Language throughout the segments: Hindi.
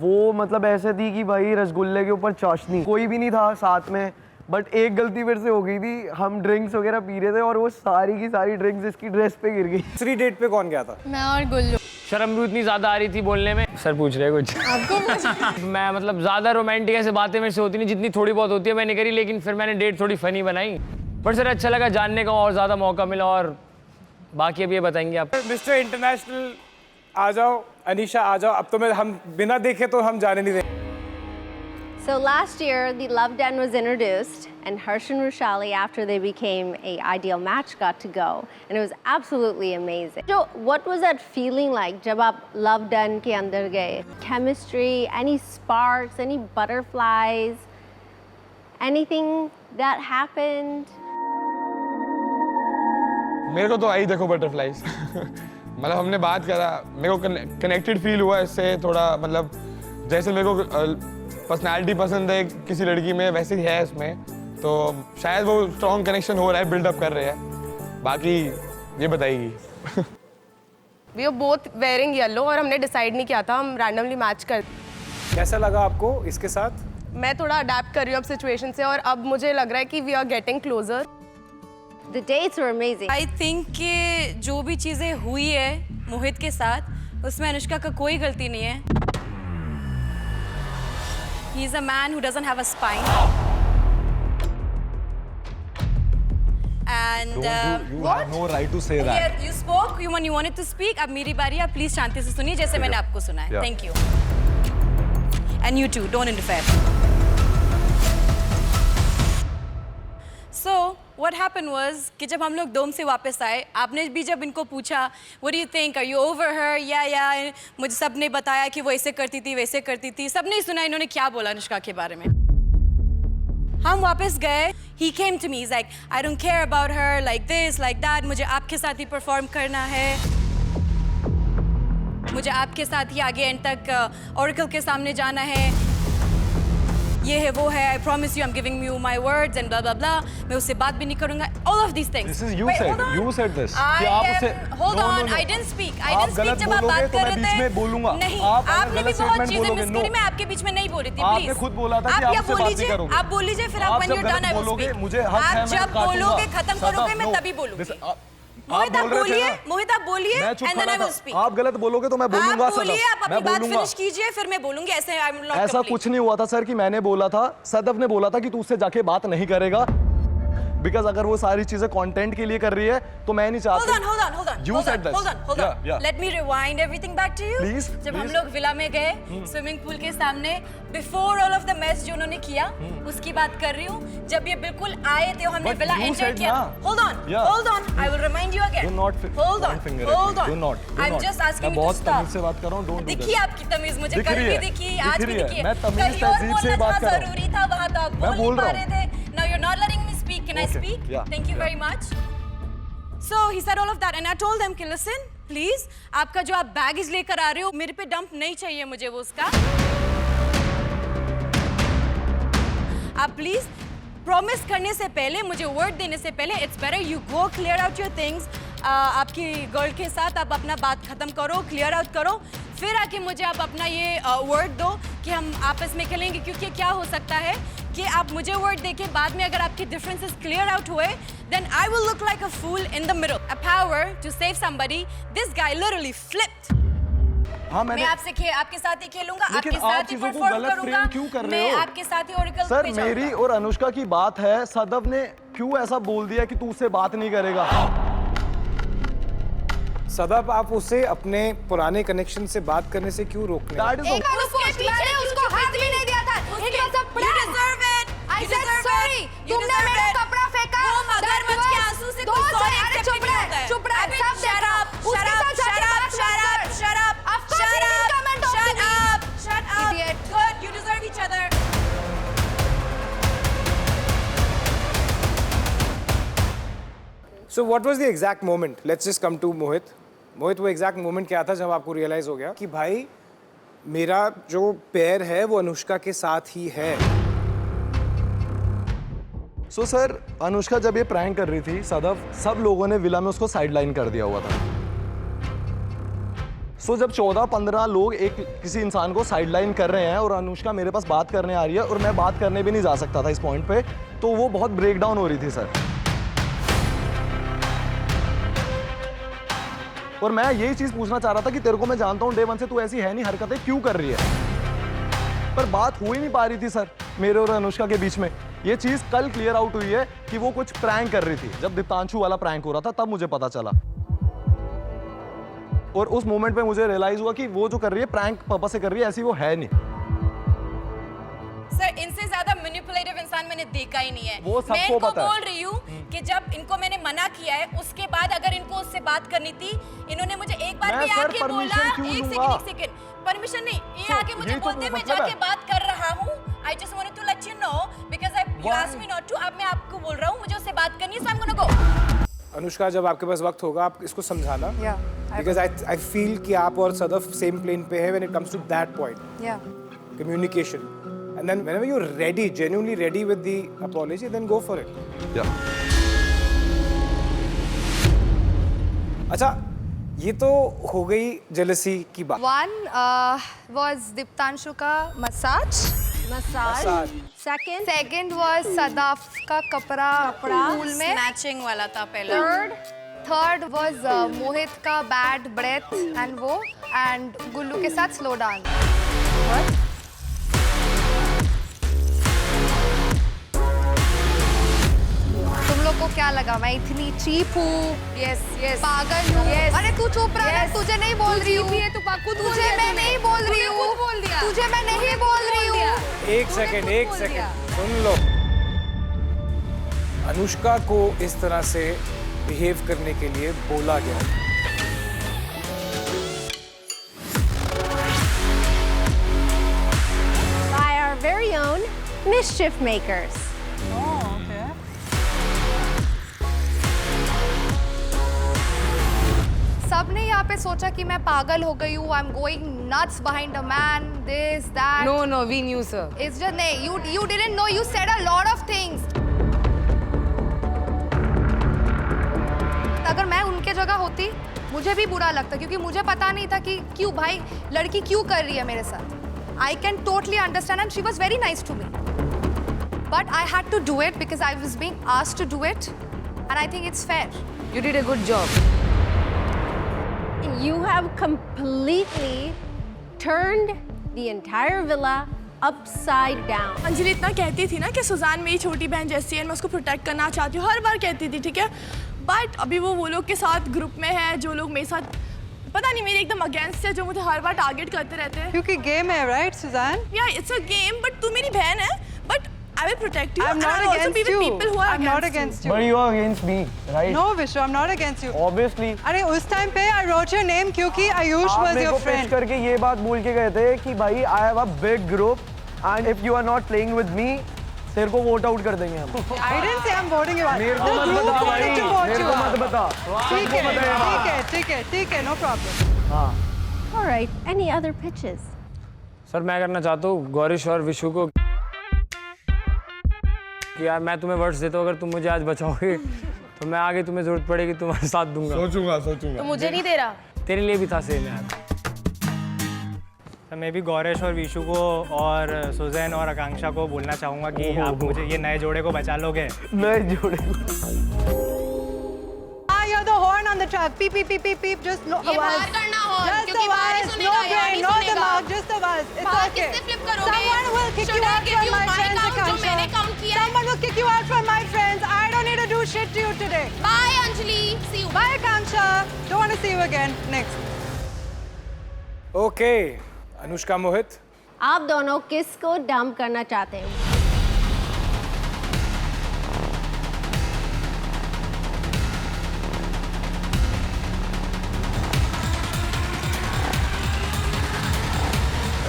वो मतलब ऐसे थी कि भाई रसगुल्ले के ऊपर चाशनी, कोई भी नहीं था साथ में, बट एक गलती मेरे से हो गई थी। हम ड्रिंक्स वगैरह पी रहे थे और वो सारी की सारी ड्रिंक्स इसकी ड्रेस पे गिर गई। दूसरी डेट पे कौन गया था? मैं और गुल्लू। शर्म भी इतनी ज्यादा आ रही थी बोलने में। सर पूछ रहे हैं कुछ? आपको मैं मतलब ज्यादा रोमांटिक ऐसे बातें मेरे से होती नहीं, जितनी थोड़ी बहुत होती है मैंने करी, लेकिन फिर मैंने डेट थोड़ी फनी बनाई। पर सर अच्छा लगा जानने का और ज्यादा मौका मिला, और बाकी अब ये बताएंगे आप। मिस्टर इंटरनेशनल आ जाओ, अनीशा आ जाओ। अब तो हम बिना देखे तो हम जाने नहीं देंगे। So last year, the Love Den was introduced, and Harsh and Rushali, after they became a ideal match, got to go, and it was absolutely amazing. So, what was that feeling like? जब आप Love Den के अंदर गए, chemistry, any sparks, any butterflies, anything that happened? मेरे को तो आई देखो बटरफ्लाइज। मतलब हमने बात करा, मेरे को कनेक्टेड फील हुआ इससे थोड़ा, मतलब जैसे मेरे को पर्सनालिटी पसंद है किसी लड़की में, वैसे ही है इसमें, तो शायद वो स्ट्रॉन्ग कनेक्शन हो रहा है, बिल्डअप कर रहे हैं। बाकी ये बताएगी। We were both wearing yellow और हमने डिसाइड नहीं किया था, हम रैंडमली मैच कर। कैसा लगा आपको इसके साथ? मैं थोड़ा अडेप्ट कर रही हूँ अब सिचुएशन से, और अब मुझे लग रहा है कि we are getting closer. The dates were amazing. I think कि जो भी चीज़ें हुई है मोहित के साथ, उसमें अनुष्का का कोई गलती नहीं है। He is a man who doesn't have a spine. And You have no right to say that. here you spoke, you wanted to speak. अब मेरी बारी है, प्लीज शांति से सुनिए जैसे मैंने आपको सुना है। Yeah. Thank you. And you too, don't interfere. So what happened was कि जब हम लोग डोम से वापस आए, आपने भी जब इनको पूछा what do you think, are you over her? या मुझे सब ने बताया कि वो ऐसे करती थी वैसे करती थी, सब ने सुना इन्होंने क्या बोला अनुष्का के बारे में। हम वापस गए, he came to me, he's like I don't care about her, like this, like that, मुझे आपके साथ ही परफॉर्म करना है, मुझे आपके साथ ही आगे एंड तक ओरेकल के सामने जाना है, ये है वो है, I promise you I'm giving you my words and blah blah blah, मैं उससे बात भी नहीं करूँगा, all of these things. This is you Wait, said, hold on. you said this. I आप am, उसे hold no, on, no, no. I didn't speak, I आप didn't speak गलत जब आप बोलोगे बात तो कर मैं रहे बीच थे। में बोलूंगा। नहीं, आप अगर आपने भी गलत बहुत statement चीजें बोलोगे, मिस करी, no. मैं आपके बीच में नहीं बोल रही थी, आपने प्लीज। खुद बोला था कि आप आपसे बात नहीं करूंगा। आप बोल लीजिए, फिर आप when जब you're done I will बोलोगे, speak। मुझे हक है, आप मैं जब काटूंगा। बोलोगे, खत्म करोगे, मैं no. तभी बोलूंगी। मोहित आप बोलिए, मोहित आप बोलिए, मैं चुप and then खड़ा I will था। speak। आप गलत बोलोगे तो मैं बोलूंगा। आप बोलिए, आप अपनी मैं बात बोलूंगा। फिनिश कीजिए, फिर मैं बोलूंगी। ऐसे I will not ऐसा complete। कुछ नहीं हुआ था सर कि मैंने बोला था, सदफ ने बोला था कि तू उससे जाके बात नहीं करेगा, बिकॉज अगर वो सारी चीजें कंटेंट के लिए कर रही है तो मैं नहीं चाहता। Hold on. You said this. Hold on. Yeah. Let me rewind everything back to you. Please, जब हम please. लोग विला में गए, स्विमिंग पूल के सामने, before all of the mess जो उन्होंने किया, उसकी बात कर रही हूँ। जब ये बिल्कुल आए थे, हमने But villa you enter said किया। ना। Hold on. Yeah. Hold on. I will remind you again. Do not Hold on. point finger at Hold me. on. Do not. Do I'm not. just asking मैं you to बहुत stop. तमीज से बात कर रहा हूँ, don't do दिखी this. आपकी तमीज मुझे, दिख कल रही भी है, दिखी, दिख आज भी रही है। दिखी है। मैं तमीज कहीं और तहजीब से बोलना बात कर रहा हूँ। जरूरी था, वहाँ तो आप बोल बोल नहीं पा रहा रहे थे। Now you're not letting me speak. Can I Okay. speak? Yeah. Thank you very much. So he said all of that, and I told them, कि listen, please, आपका जो आप बैगेज लेकर आ रहे हो, मेरे पे डंप नहीं चाहिए मुझे वो उसका। आप प्लीज प्रॉमिस करने से पहले, मुझे वर्ड देने से पहले, it's better you go clear out your things. आपकी गर्ल के साथ आप अपना बात खत्म करो, क्लियर आउट करो, फिर आके मुझे आप अपना ये वर्ड दो कि हम आपस में खेलेंगे, क्योंकि क्या हो सकता है कि आप मुझे वर्ड देके बाद में अगर आपके डिफरेंसेस क्लियर आउट हुए, then I will look like a fool in the middle. A power to save somebody. This guy literally flipped. हाँ, मैं आपके साथ ही खेलूंगा, लेकिन आपके आप साथ ही चीजों को परफॉर्म गलत करूंगा, फ्रेम क्यों कर रहे मैं हो? आपके साथ ही ओरेकल सर पे जाऊंगा। मेरी और अनुष्का की बात है, सदफ ने क्यों ऐसा बोल दिया कि तू उससे बात नहीं करेगा? सदफ, आप उसे अपने पुराने कनेक्शन से बात करने से क्यों रोक रहे हैं? That is the- उसके पीछे उसको हाथ भी नहीं दिया था। It was a prank. You deserve it. I You said deserve sorry. it. You तुमने deserve मेरा it. कपड़ा फेंका। वो मगरमच्छ के आंसू से कोई sorry accept चुप नहीं रहे, होता है। चुप रहे, अबे सब shut देखा। up, उसके shut साथ up, जाके shut up, बात shut मत up, कर। shut up, Of course shut he didn't up, come and talk shut to me. up, shut up. Idiot. Good, you deserve each other. So what was the exact moment? Let's just come to Mohit. मोहित, वो एग्जैक्ट मोमेंट क्या था जब आपको रियलाइज हो गया कि भाई मेरा जो पेयर है वो अनुष्का के साथ ही है? सो सर, अनुष्का जब ये प्रैंक कर रही थी, सदफ, सब लोगों ने विला में उसको साइड लाइन कर दिया हुआ था। सो जब 14-15 लोग एक किसी इंसान को साइडलाइन कर रहे हैं और अनुष्का मेरे पास बात करने आ रही है और मैं बात करने भी नहीं जा सकता था इस पॉइंट पे, तो वो बहुत ब्रेक डाउन हो रही थी सर। और मैं यही चीज पूछना चाह रहा था कि तेरे को मैं जानता हूँ डे वन से तू ऐसी है नहीं, हरकतें क्यों कर रही है, पर बात हो ही नहीं पा रही थी सर मेरे और अनुष्का के बीच में। ये चीज कल क्लियर आउट हुई है कि वो कुछ प्रैंक कर रही थी। जब दीप्तांशु वाला प्रैंक हो रहा था तब मुझे पता चला, और उस मोमेंट पे मुझे रियलाइज हुआ कि वो जो कर रही है प्रैंक पर्पस से कर रही है, ऐसी वो है नहीं। सर इनसे ज्यादा मैनिपुलेटिव इंसान मैंने देखा ही नहीं है। वो सबको मैं इनको पता है। बोल रही हूँ कि जब इनको मैंने मना किया है उसके बाद अगर इनको उससे बात करनी थी, इन्होंने मुझे एक बार मैं भी सर आके बोला, permission क्यों एक दूंगा? सेकंड परमिशन नहीं, ये सर, आके मुझे यही तो बोलते मैं मतलब जाके है। बात कर रहा हूँ। I just wanted to let you know because you asked me not to. अब मैं आपको बोल रहा हूँ मुझे उससे बात करनी है, so I am gonna go. Anushka, जब आपके पास वक्त होगा आप इसको समझाना, बिकॉज आई फील कि आप और सदफ सेम प्लेन पे है when it comes to that point, communication. And then whenever you are ready, genuinely ready with the apology, then go for it. अच्छा, ये तो हो गई जेलसी की बात। One was दीप्तांशु का massage. Massage. Second. Second was Sadaf का कपड़ा पूल में. स्नैचिंग वाला था पहला। Third was मोहित का बैड ब्रेथ एंड वो, एंड गुल्लू के साथ स्लो डांस. तुम लोग को क्या लगा मैं इतनी चीप हूँ? यस यस पागल हूँ? अरे तू चुप रह, मैं तुझे नहीं बोल रही हूँ. तुझे मैं नहीं बोल रही हूँ. तुझे मैं नहीं बोल रही हूँ. एक सेकंड सुन लो। अनुष्का को इस तरह से बिहेव करने के लिए बोला गया। By our very own mischief makers. सबने यहाँ पे सोचा कि मैं पागल हो गई हूँ. I am going nuts behind a man, this that. No no we knew sir. It's just नहीं, you didn't know. You said a lot of things. अगर मैं उनके जगह होती मुझे भी बुरा लगता, क्योंकि मुझे पता नहीं था कि क्यों भाई लड़की क्यों कर रही है मेरे साथ. I can totally understand and she was very nice to me. But I had to do it because I was being asked to do it and I think it's fair. You did a good job. You have completely turned the entire villa upside down. Anjali इतना कहती थी ना कि सुजान मेरी छोटी बहन जैसी है, मैं उसको प्रोटेक्ट करना चाहती हूँ, हर बार कहती थी, ठीक है. बट अभी वो लोग के साथ ग्रुप में है जो लोग मेरे साथ पता नहीं मेरे एकदम अगेंस्ट है, जो मुझे हर बार टारगेट करते रहते हैं. क्योंकि गेम है, राइट सुजान? या इट्स अ गेम, बट तू मेरी बहन है, but I will protect you. I'm and not I'll also against be with you. people who are I'm not against you. But you are against me, right? No, Vishnu, I'm not against you. Obviously. अरे उस टाइम पे I wrote your name क्योंकि Ayush आप was मेरे your को pitch friend. करके ये बात बोल के गए थे कि भाई I have a big group and if you are not playing with me, तेरे को वोट आउट कर देंगे हम. I didn't say I'm voting you out. मेरे को The मत group बता wanted भाई, to vote मेरे you को मत out. बता. ठीक है, no problem. हाँ. All right. Any other pitches? Sir मैं करना चाहता हूँ गौरीश और विशु को कि यार मैं तुम्हें वर्ड्स देता हूँ, अगर तुम मुझे आज बचाओगे तो मैं आगे तुम्हें जरूरत पड़ेगी तुम्हारे साथ दूंगा. सोचूंगा. तो मुझे नहीं दे रहा। तेरे लिए भी था सेम यार. मैं भी गौरेश और विशु को और सुजैन और आकांक्षा को बोलना चाहूँगा कि आप मुझे ये नए जोड़े को बचा लोगे. नए जोड़े. You're the horn on the track. Beep, beep, beep, beep, beep. Just no. ये बाहर करना horn, Just क्योंकि a बाहर ही buzz. सुनेगा, No यहाँ brain, नहीं no सुनेगा. दिमाग. Just a buzz. It's बाहर okay. किससे flip करोगे? Someone will kick Should you I out give from you my my friends, count, जो Akansha. मैंने count किया है? Someone will kick you out from my friends. I don't need to do shit to you today. Bye Anjali. See you. Bye, Akansha. Don't want to see you again. Next. Okay, Anushka, Mohit, आप दोनों किसको डंप करना चाहते हैं?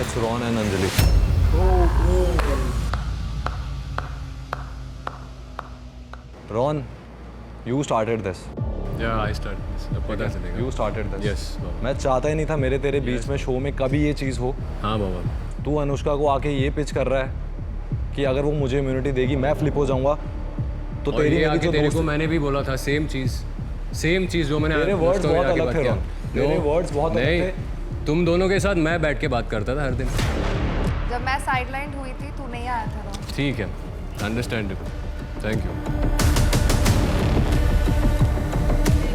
It's Ron and Anjali. Ron, you started this. Yeah, I started this. अब पता चलेगा. You started this. Yes, बाबा. मैं चाहता ही नहीं था मेरे तेरे बीच में शो में कभी ये चीज़ हो. हाँ बाबा. तू अनुष्का को आके ये पिच कर रहा है कि अगर वो मुझे इम्यूनिटी देगी मैं फ्लिप हो जाऊंगा, तो और तेरी ये मेरी आके जो तेरे दोस्त को मैंने भी बोला था सेम चीज़ जो मैंने तेरे वर्ड्स बहुत अलग थे. तेरे वर्ड्स बहुत अलग थे. तुम दोनों के साथ मैं बैठ के बात करता था हर दिन। जब मैं साइडलाइन हुई थी तू नहीं आया था ना। ठीक है, understandable, thank you.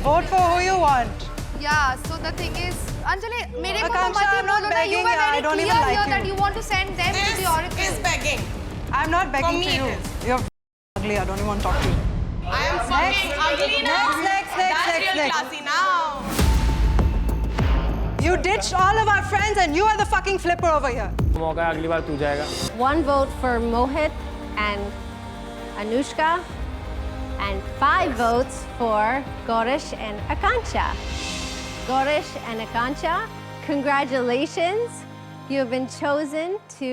Vote for who you want. Yeah, so the thing is, Anjali, मेरे को Akansha, मत ही I'm not बोलो ना, you begging were you, I very don't clear even like here you. that you want to send them to the oracle. is begging. I'm not begging to you. You're ugly. I don't even want to talk to you. I am fucking ugly now. Next. That's real classy now. You ditched all of our friends and you are the fucking flipper over here. मौका है, अगली बार तू जाएगा। One vote for Mohit and Anushka, and 5 votes for Gaurish and Akansha. Gaurish and Akansha, congratulations. You have been chosen to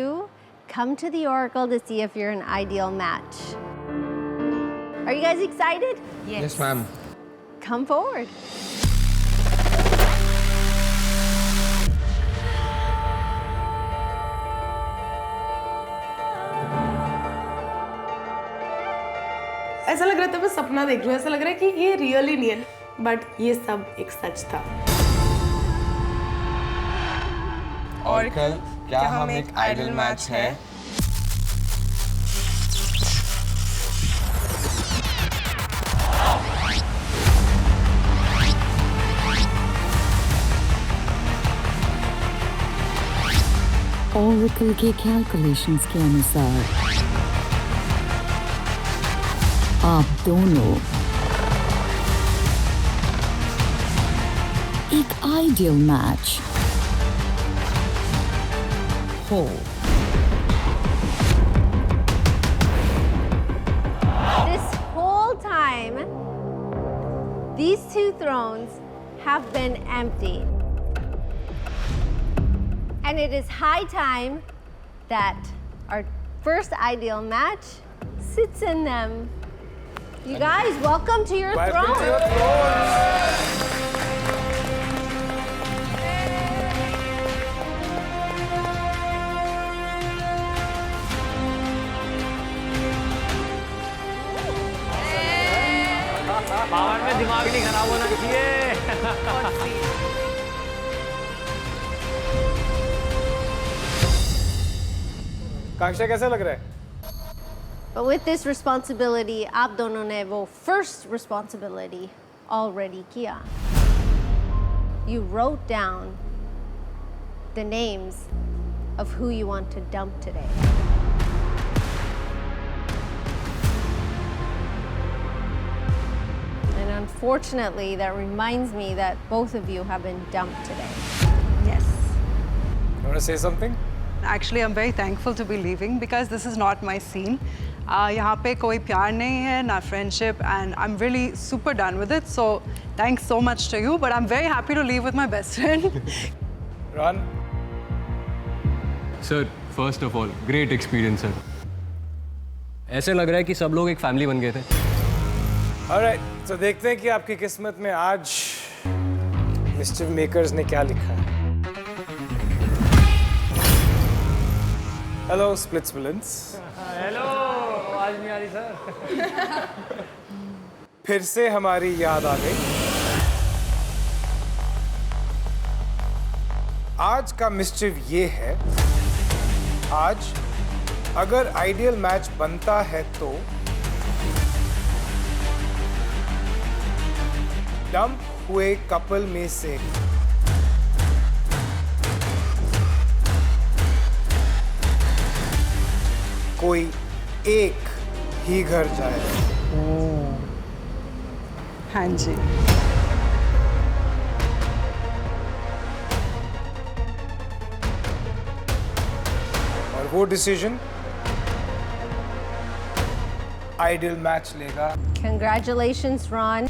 come to the Oracle to see if you're an ideal match. Are you guys excited? Yes, ma'am. Come forward. ऐसा लग रहा था मैं सपना देख रही हूँ, ऐसा लग रहा है कि ये रियल ही नहीं है, बट ये सब एक सच था। और कल क्या हम एक आइडल मैच है? Oracle के कैलकुलेशंस के अनुसार आप दोनों एक आइडियल मैच हो। This whole time, these 2 thrones have been empty. And it is high time that our first ideal match sits in them. You guys, welcome to your Welcome throne. to your throne. Power में दिमाग नहीं खराब होना चाहिए। कांक्षा कैसा लग रहा है? But with this responsibility, आप दोनों ने वो first responsibility already किया. You wrote down the names of who you want to dump today. And unfortunately, that reminds me that both of you have been dumped today. Yes. You want to say something? Actually, I'm very thankful to be leaving because this is not my scene. यहाँ पे कोई प्यार नहीं है, ना friendship, and I'm really super done with it. So thanks so much to you, but I'm very happy to leave with my best friend. Ron? Sir, first of all great experience sir. ऐसे लग रहा है कि सब लोग एक फैमिली बन गए थे। Alright, so देखते हैं कि आपकी किस्मत में आज मिस्चिफ मेकर्स ने क्या लिखा है। Hello splits villains. हेलो, आवाज नहीं आ रही सर। फिर से हमारी याद आ गई। आज का मिस्चिफ ये है, आज अगर आइडियल मैच बनता है तो डंप हुए कपल में से कोई एक ही घर जाए। हाँ जी। और वो डिसीजन आइडियल मैच लेगा। Congratulations, Ron.